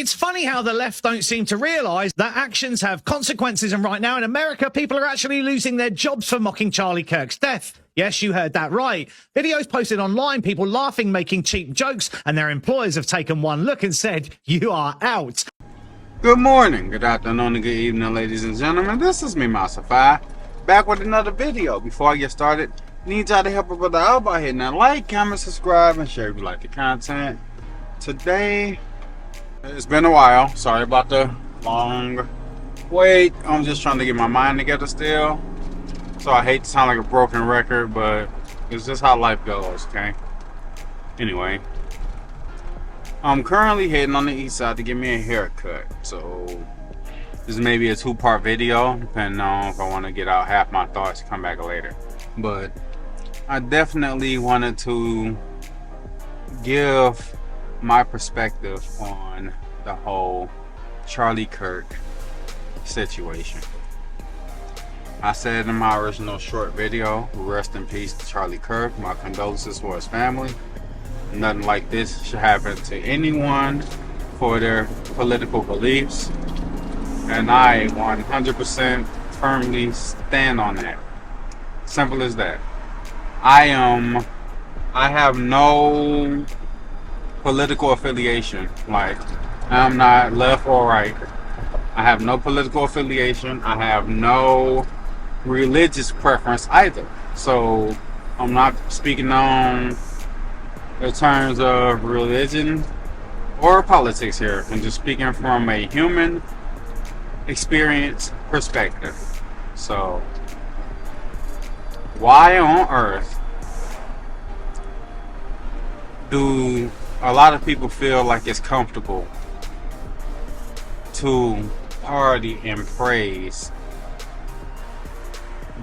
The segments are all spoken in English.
It's funny how the left don't seem to realise that actions have consequences, and right now in America, people are actually losing their jobs for mocking Charlie Kirk's death. Yes, you heard that right. Videos posted online, people laughing, making cheap jokes, and their employers have taken one look and said, "You are out." Good morning, good afternoon, and good evening, ladies and gentlemen. This is me, Masafai, back with another video. Before I get started, need y'all to help a brother out by hitting that like, comment, subscribe, and share if you like the content. Today, it's been a while. Sorry about the long wait. I'm just trying to get my mind together still. So I hate to sound like a broken record, but it's just how life goes, okay? Anyway, I'm currently heading on the east side to get me a haircut. So this may be a two-part video, depending on if I want to get out half my thoughts and come back later. But I definitely wanted to give my perspective on the whole Charlie Kirk situation. I said in my original short video, rest in peace to Charlie Kirk. My condolences for his family. Nothing like this should happen to anyone for their political beliefs, and I 100% firmly stand on that. Simple as that. I have no political affiliation. Like, I'm not left or right. I have no political affiliation. I have no religious preference either. So I'm not speaking on the terms of religion or politics here. I'm just speaking from a human experience perspective. So why on earth do a lot of people feel like it's comfortable to party and praise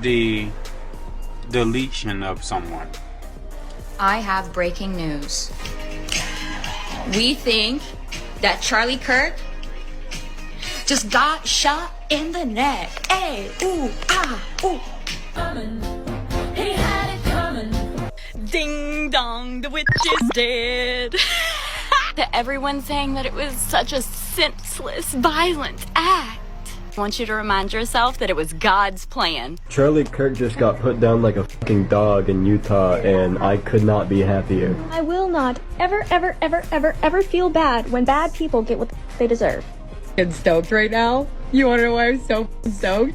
the deletion of someone? I have breaking news. We think that Charlie Kirk just got shot in the neck. Hey, ooh, ah, ooh. He had it coming. Ding dong, the witch is dead. Everyone's saying that it was such a senseless, violent act. I want you to remind yourself that it was God's plan. Charlie Kirk just got put down like a fucking dog in Utah, and I could not be happier. I will not ever feel bad when bad people get what they deserve. I'm stoked right now. You wanna know why I'm so stoked?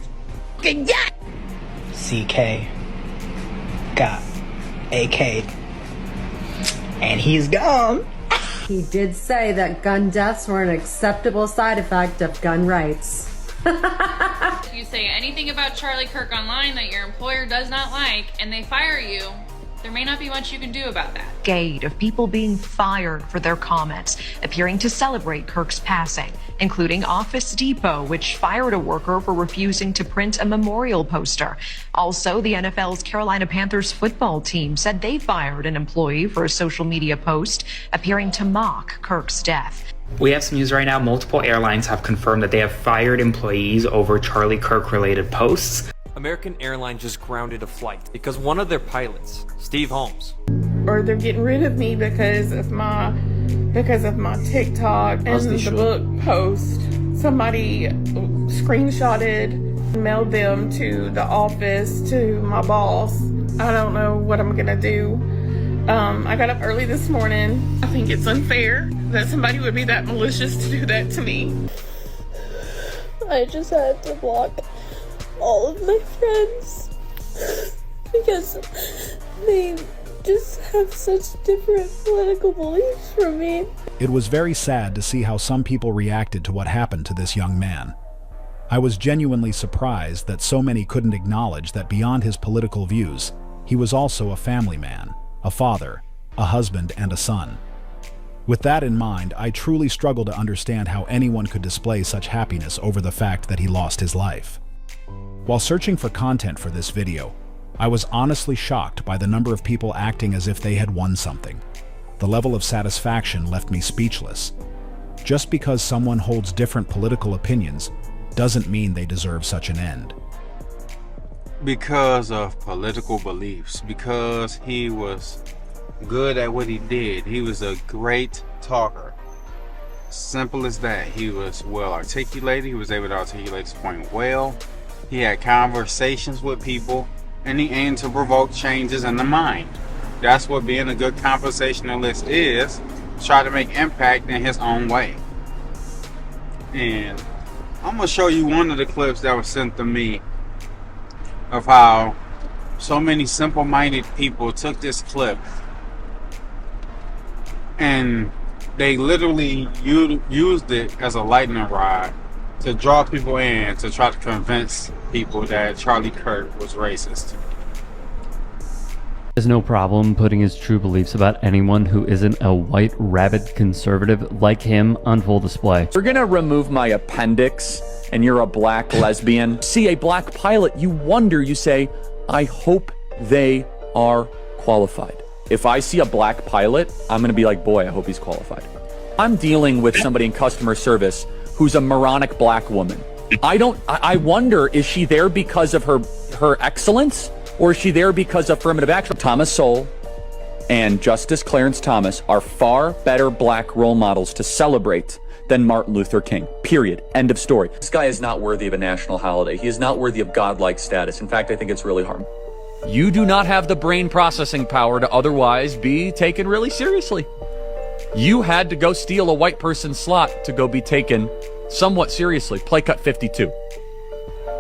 Yeah! CK got AK, and he's gone. He did say that gun deaths were an acceptable side effect of gun rights. If you say anything about Charlie Kirk online that your employer does not like and they fire you, there may not be much you can do about that. Gate of people being fired for their comments, appearing to celebrate Kirk's passing, including Office Depot, which fired a worker for refusing to print a memorial poster. Also, the NFL's Carolina Panthers football team said they fired an employee for a social media post appearing to mock Kirk's death. We have some news right now. Multiple airlines have confirmed that they have fired employees over Charlie Kirk-related posts. American Airlines just grounded a flight because one of their pilots, Steve Holmes. Or they're getting rid of me because of my TikTok and the book post. Somebody screenshotted, mailed them to the office, to my boss. I don't know what I'm gonna do. I got up early this morning. I think it's unfair that somebody would be that malicious to do that to me. I just had to block all of my friends because they just have such different political beliefs from me. It was very sad to see how some people reacted to what happened to this young man. I was genuinely surprised that so many couldn't acknowledge that beyond his political views, he was also a family man, a father, a husband, and a son. With that in mind, I truly struggle to understand how anyone could display such happiness over the fact that he lost his life. While searching for content for this video, I was honestly shocked by the number of people acting as if they had won something. The level of satisfaction left me speechless. Just because someone holds different political opinions doesn't mean they deserve such an end. Because of political beliefs, because he was good at what he did. He was a great talker. Simple as that. He was well articulated. He was able to articulate his point well. He had conversations with people, and he aimed to provoke changes in the mind. That's what being a good conversationalist is. Try to make impact in his own way. And I'm going to show you one of the clips that was sent to me of how so many simple-minded people took this clip and they literally used it as a lightning rod to draw people in to try to convince people that Charlie Kirk was racist. There's no problem putting his true beliefs about anyone who isn't a white, rabid conservative like him on full display. We're gonna remove my appendix and you're a black lesbian. See a black pilot, you wonder, you say, I hope they are qualified. If I see a black pilot, I'm gonna be like, boy, I hope he's qualified. I'm dealing with somebody in customer service who's a moronic black woman. I wonder, is she there because of her excellence? Or is she there because of affirmative action? Thomas Sowell and Justice Clarence Thomas are far better black role models to celebrate than Martin Luther King. Period. End of story. This guy is not worthy of a national holiday. He is not worthy of godlike status. In fact, I think it's really harmful. You do not have the brain processing power to otherwise be taken really seriously. You had to go steal a white person's slot to go be taken somewhat seriously. Play cut 52.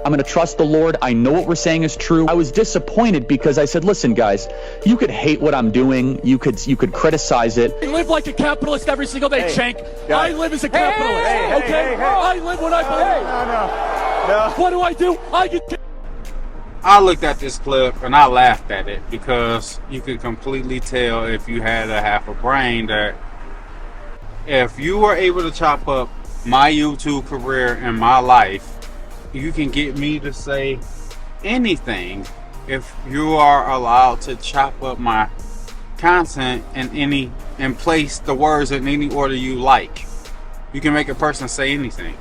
I'm going to trust the Lord. I know what we're saying is true. I was disappointed because I said, listen, guys, you could hate what I'm doing. You could criticize it. I live like a capitalist every single day, Shank. I live as a capitalist, okay? I live what I believe. No. What do I do? I looked at this clip and I laughed at it because you could completely tell if you had a half a brain that if you were able to chop up my YouTube career and my life, you can get me to say anything if you are allowed to chop up my content and place the words in any order you like. You can make a person say anything.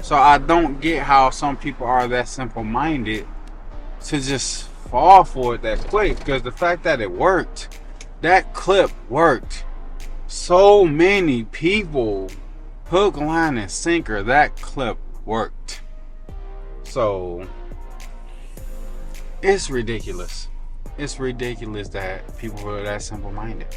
So I don't get how some people are that simple-minded to just fall for it that quick, because the fact that it worked, that clip worked. So many people, hook, line, and sinker, that clip worked. So it's ridiculous. It's ridiculous that people are that simple-minded.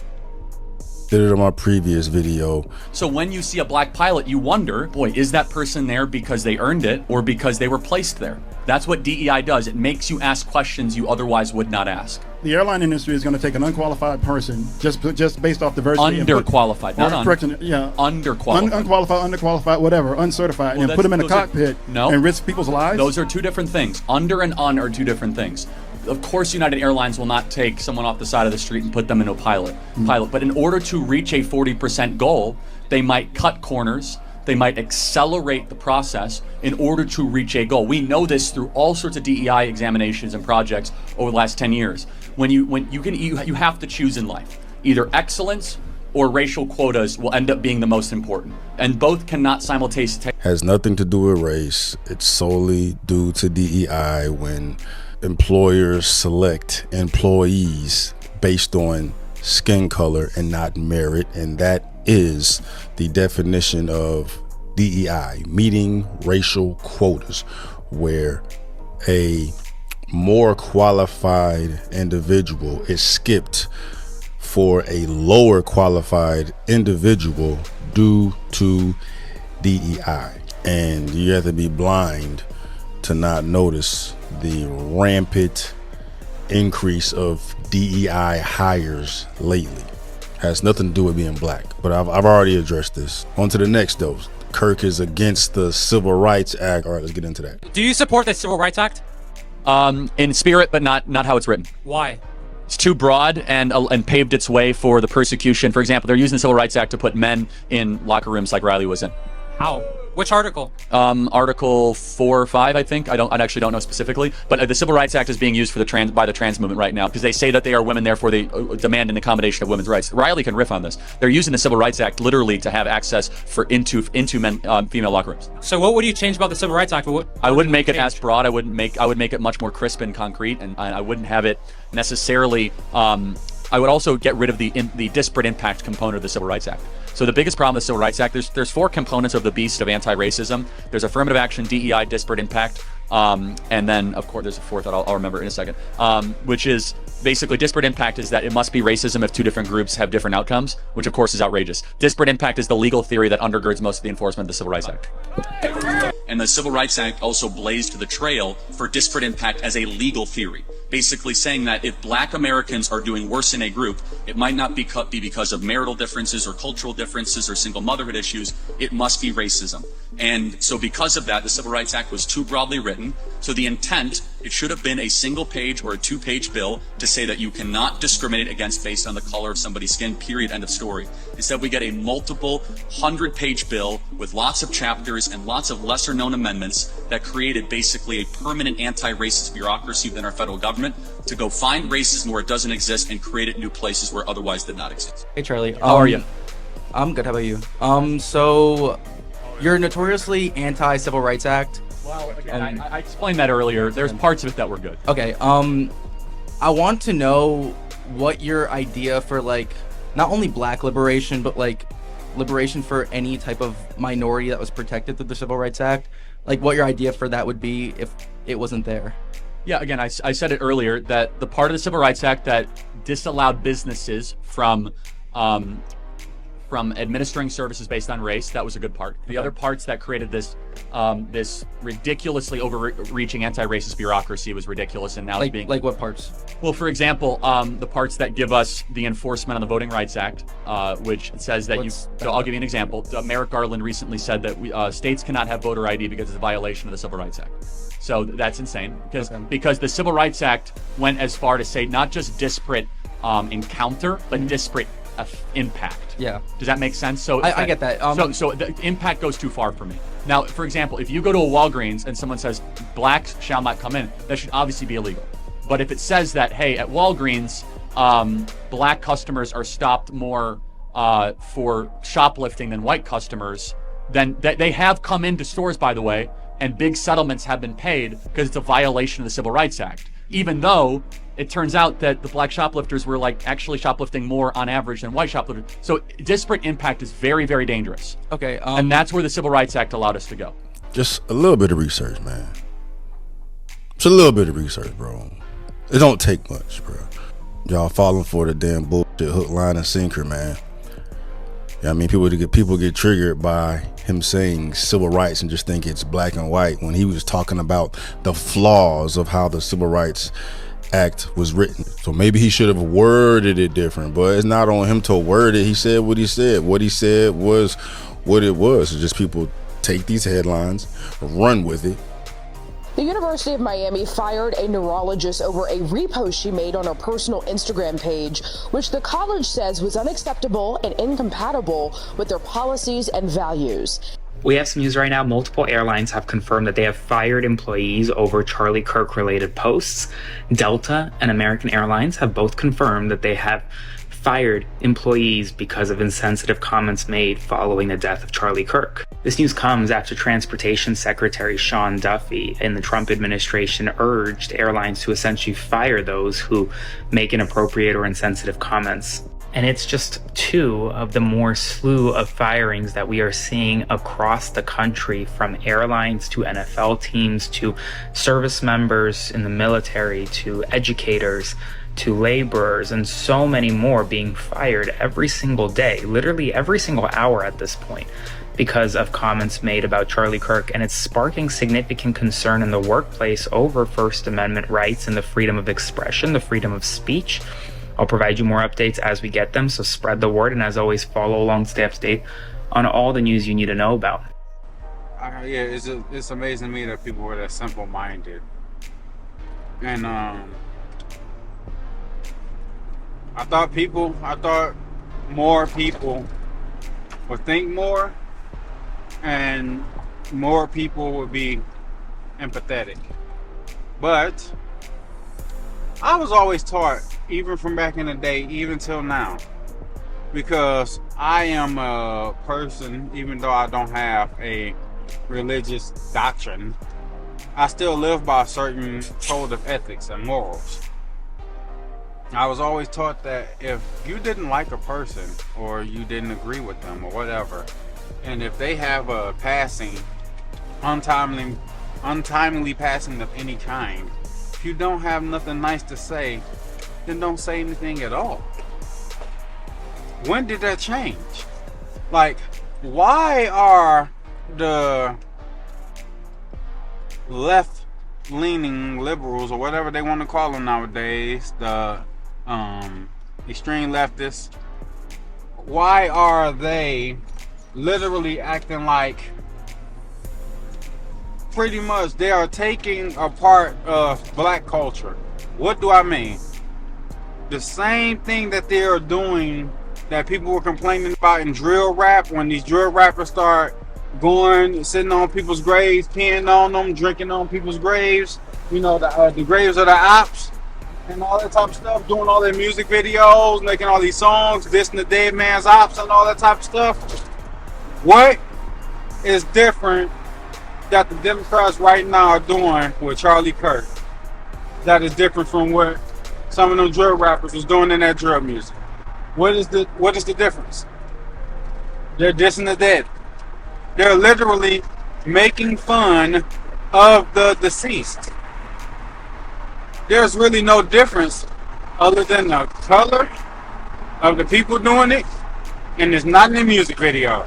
Did it on my previous video. So when you see a black pilot, you wonder, boy, is that person there because they earned it or because they were placed there? That's what DEI does. It makes you ask questions you otherwise would not ask. The airline industry is going to take an unqualified person just based off diversity. Underqualified, not correction, yeah. Underqualified. Unqualified, whatever, uncertified, and put them in a cockpit and risk people's lives? Those are two different things. Under and un are two different things. Of course, United Airlines will not take someone off the side of the street and put them in a pilot. But in order to reach a 40% goal, they might cut corners. They might accelerate the process in order to reach a goal. We know this through all sorts of DEI examinations and projects over the last 10 years. You have to choose in life. Either excellence or racial quotas will end up being the most important. And both cannot simultaneously. Has nothing to do with race. It's solely due to DEI when employers select employees based on skin color and not merit, and that is the definition of DEI, meeting racial quotas, where a more qualified individual is skipped for a lower qualified individual due to DEI. And you have to be blind to not notice the rampant increase of DEI hires lately. Has nothing to do with being black, but I've already addressed this. On to the next though. Kirk is against the Civil Rights Act. All right, let's get into that. Do you support the Civil Rights Act? In spirit, but not how it's written. Why? It's too broad and paved its way for the persecution. For example, they're using the Civil Rights Act to put men in locker rooms like Riley was in. How? Which article? Article 4 or 5, I think. I actually don't know specifically. But the Civil Rights Act is being used for by the trans movement right now because they say that they are women, therefore they demand an accommodation of women's rights. Riley can riff on this. They're using the Civil Rights Act literally to have access into female locker rooms. So what would you change about the Civil Rights Act? I wouldn't make it as broad. I would make it much more crisp and concrete, and I wouldn't have it necessarily I would also get rid of the disparate impact component of the Civil Rights Act. So the biggest problem with the Civil Rights Act, there's 4 components of the beast of anti-racism. There's affirmative action, DEI, disparate impact, and then, of course, there's a fourth that I'll remember in a second, which is basically disparate impact is that it must be racism if 2 different groups have different outcomes, which, of course, is outrageous. Disparate impact is the legal theory that undergirds most of the enforcement of the Civil Rights Act. And the Civil Rights Act also blazed the trail for disparate impact as a legal theory, basically saying that if black Americans are doing worse in a group, it might not be because of marital differences or cultural differences or single motherhood issues, it must be racism. And so because of that, the Civil Rights Act was too broadly written. So the intent, it should have been a single page or a 2-page bill to say that you cannot discriminate against based on the color of somebody's skin, period, end of story. Instead, we get a multiple 100-page bill with lots of chapters and lots of lesser known amendments that created basically a permanent anti-racist bureaucracy within our federal government to go find racism where it doesn't exist and create it in new places where otherwise did not exist. Hey Charlie, how are you? I'm good. How about you? So you're notoriously anti-Civil Rights Act. Well, again, I explained that earlier. There's parts of it that were good. Okay. I want to know what your idea for like not only black liberation but like liberation for any type of minority that was protected through the Civil Rights Act, like what your idea for that would be if it wasn't there. Yeah, again, I said it earlier that the part of the Civil Rights Act that disallowed businesses from administering services based on race, that was a good part. The other parts that created this this ridiculously overreaching anti-racist bureaucracy was ridiculous, and now it's being... Like what parts? Well, for example, the parts that give us the enforcement on the Voting Rights Act, which says that so I'll give you an example. Merrick Garland recently said that states cannot have voter ID because it's a violation of the Civil Rights Act. So that's insane because the Civil Rights Act went as far to say not just disparate encounter, but disparate impact. Yeah. Does that make sense? So I get that. So the impact goes too far for me. Now, for example, if you go to a Walgreens and someone says blacks shall not come in, that should obviously be illegal. But if it says that, hey, at Walgreens, black customers are stopped more for shoplifting than white customers, then they have come into stores, by the way, and big settlements have been paid because it's a violation of the Civil Rights Act, even though it turns out that the black shoplifters were like actually shoplifting more on average than white shoplifters. So disparate impact is very, very dangerous. Okay. And that's where the Civil Rights Act allowed us to go. Just a little bit of research, man. Just a little bit of research, bro. It don't take much, bro. Y'all falling for the damn bullshit hook, line, and sinker, man. Yeah, I mean, people get triggered by him saying civil rights and just think it's black and white when he was talking about the flaws of how the Civil Rights Act was written. So maybe he should have worded it different, but it's not on him to word it. He said what he said. What he said was what it was. It's just people take these headlines, run with it. The University of Miami fired a neurologist over a repost she made on her personal Instagram page, which the college says was unacceptable and incompatible with their policies and values. We have some news right now. Multiple airlines have confirmed that they have fired employees over Charlie Kirk related posts. Delta and American Airlines have both confirmed that they have fired employees because of insensitive comments made following the death of Charlie Kirk. This news comes after Transportation Secretary Sean Duffy in the Trump administration urged airlines to essentially fire those who make inappropriate or insensitive comments. And it's just 2 of the more slew of firings that we are seeing across the country, from airlines to NFL teams to service members in the military to educators to laborers, and so many more being fired every single day, literally every single hour at this point, because of comments made about Charlie Kirk. And it's sparking significant concern in the workplace over First Amendment rights and the freedom of expression, the freedom of speech. I'll provide you more updates as we get them, so spread the word, and as always, follow along, stay up to date on all the news you need to know about. Yeah, it's amazing to me that people were that simple-minded. And I thought more people would think more, and more people would be empathetic. But I was always taught, even from back in the day, even till now, because I am a person, even though I don't have a religious doctrine, I still live by a certain code of ethics and morals. I was always taught that if you didn't like a person or you didn't agree with them or whatever, and if they have a passing, untimely passing of any kind, if you don't have nothing nice to say, then don't say anything at all. When did that change? Like, why are the left-leaning liberals, or whatever they want to call them nowadays, the extreme leftists, why are they literally acting like pretty much they are taking a part of black culture? What do I mean? The same thing that they are doing that people were complaining about in drill rap, when these drill rappers start going, sitting on people's graves, peeing on them, drinking on people's graves, you know, the graves of the ops and all that type of stuff, doing all their music videos, making all these songs, dissing the dead man's ops and all that type of stuff. What is different that the Democrats right now are doing with Charlie Kirk that is different from what some of them drill rappers was doing in that drill music? What is the difference? They're dissing the dead. They're literally making fun of the deceased. There's really no difference other than the color of the people doing it, and it's not in the music video.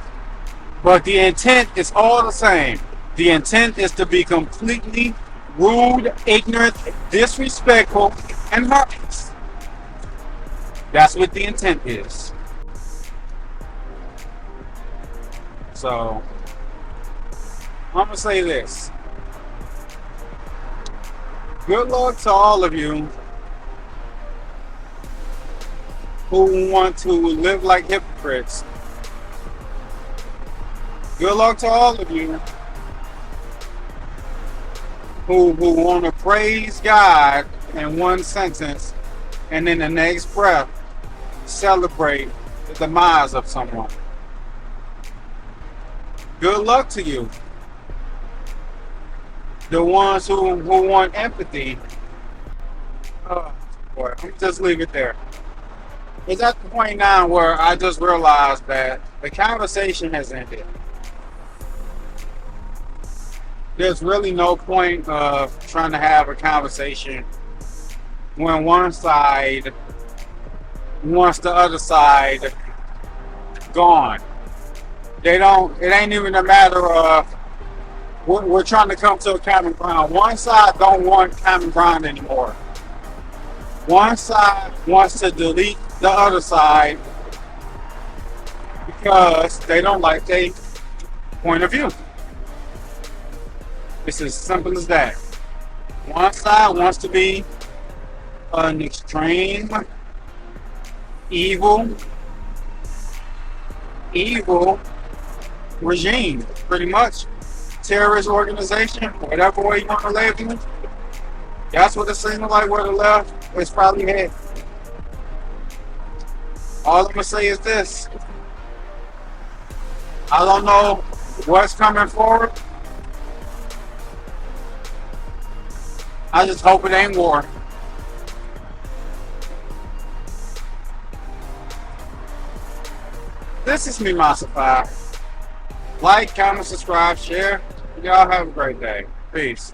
But the intent is all the same. The intent is to be completely rude, ignorant, disrespectful, and heartless. That's what the intent is. So, I'm going to say this. Good luck to all of you who want to live like hypocrites. Good luck to all of you who want to praise God in one sentence and in the next breath celebrate the demise of someone. Good luck to you. The ones who want empathy. Oh, boy, let me just leave it there. It's at the point now where I just realized that the conversation has ended. There's really no point of trying to have a conversation when one side wants the other side gone. It ain't even a matter of we're trying to come to a common ground. One side don't want common ground anymore. One side wants to delete the other side because they don't like their point of view. It's as simple as that. One side wants to be an extreme, evil regime, pretty much. Terrorist organization, whatever way you want to label it. That's what it seems like where the left is probably headed. All I'm going to say is this. I don't know what's coming forward. I just hope it ain't war. This is me, Masafai. Like, comment, subscribe, share. Y'all have a great day. Peace.